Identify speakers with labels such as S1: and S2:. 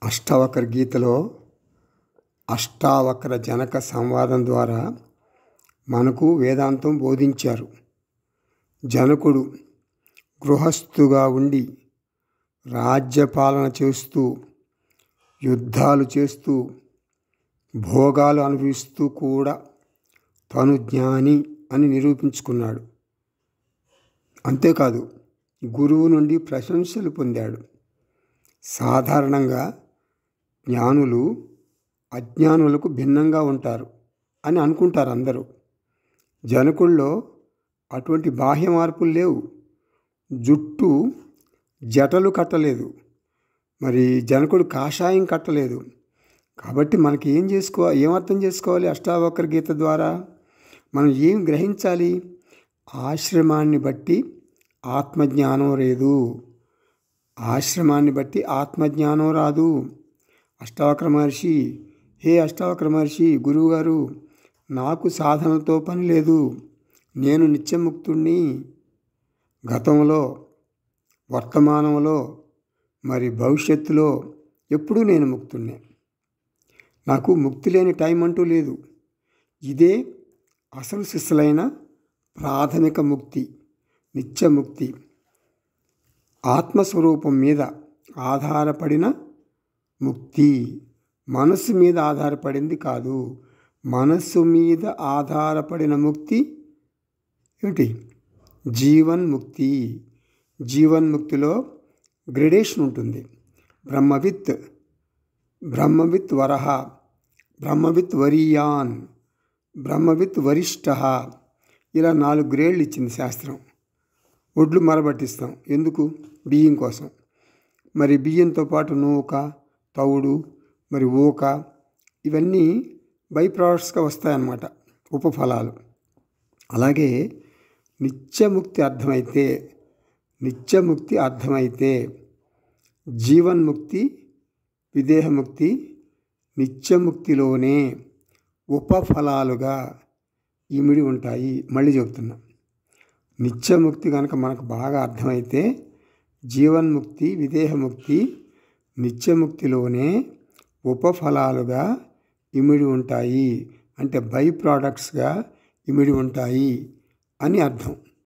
S1: అష్టావక్ర గీతలో అష్టావక్ర జనక సంవాదం ద్వారా మనకు వేదాంతం బోధించారు. జనకుడు గృహస్థుగా ఉండి రాజ్యపాలన చేస్తూ యుద్ధాలు చేస్తూ భోగాలు అనుభవిస్తూ కూడా తను జ్ఞాని అని నిరూపించుకున్నాడు. అంతేకాదు గురువు నుండి ప్రశంసలు పొందాడు. సాధారణంగా జ్ఞానులు అజ్ఞానులకు భిన్నంగా ఉంటారు అని అనుకుంటారు అందరూ. జనకుల్లో అటువంటి బాహ్య మార్పులు లేవు. జుట్టు జటలు కట్టలేదు, మరి జనకుడు కాషాయం కట్టలేదు. కాబట్టి మనకి ఏం అర్థం చేసుకోవాలి? అష్టావక్ర గీత ద్వారా మనం ఏం గ్రహించాలి? ఆశ్రమాన్ని బట్టి ఆత్మజ్ఞానం లేదు, ఆశ్రమాన్ని బట్టి ఆత్మజ్ఞానం రాదు. అష్టావక్ర మహర్షి, హే అష్టావక్ర మహర్షి, గురువుగారు, నాకు సాధనతో పని లేదు, నేను నిత్యముక్తుణ్ణి. గతంలో, వర్తమానంలో, మరి భవిష్యత్తులో ఎప్పుడూ నేను ముక్తుణ్ణే. నాకు ముక్తి లేని టైం అంటూ లేదు. ఇదే అసలు సిస్సులైన ప్రాథమిక ముక్తి, నిత్యముక్తి. ఆత్మస్వరూపం మీద ఆధారపడిన ముక్తి, మనస్సు మీద ఆధారపడింది కాదు. మనస్సు మీద ఆధారపడిన ముక్తి ఏమిటి? జీవన్ముక్తి. జీవన్ముక్తిలో గ్రెడేషన్ ఉంటుంది. బ్రహ్మవిత్ వరహ, బ్రహ్మవిత్ వరీయాన్, బ్రహ్మవిత్ వరిష్ఠ, ఇలా 4 గ్రేడ్లు ఇచ్చింది శాస్త్రం. ఒడ్లు మరబట్టిస్తాం ఎందుకు? బియ్యం కోసం. మరి బియ్యంతో పాటు నూక, తవుడు, మరి ఊక, ఇవన్నీ బై ప్రోడక్ట్స్గా వస్తాయన్నమాట, ఉపఫలాలు. అలాగే నిత్యముక్తి అర్థమైతే జీవన్ముక్తి, విదేహముక్తి నిత్యముక్తిలోనే ఉపఫలాలుగా ఇమిడి ఉంటాయి. మళ్ళీ చెబుతున్నా, నిత్యముక్తి కనుక మనకు బాగా అర్థమైతే జీవన్ముక్తి, విదేహముక్తి నిత్యముక్తిలోనే ఉపఫలాలుగా ఇమిడి ఉంటాయి, అంటే బై ప్రోడక్ట్స్గా ఇమిడి ఉంటాయి అని అర్థం.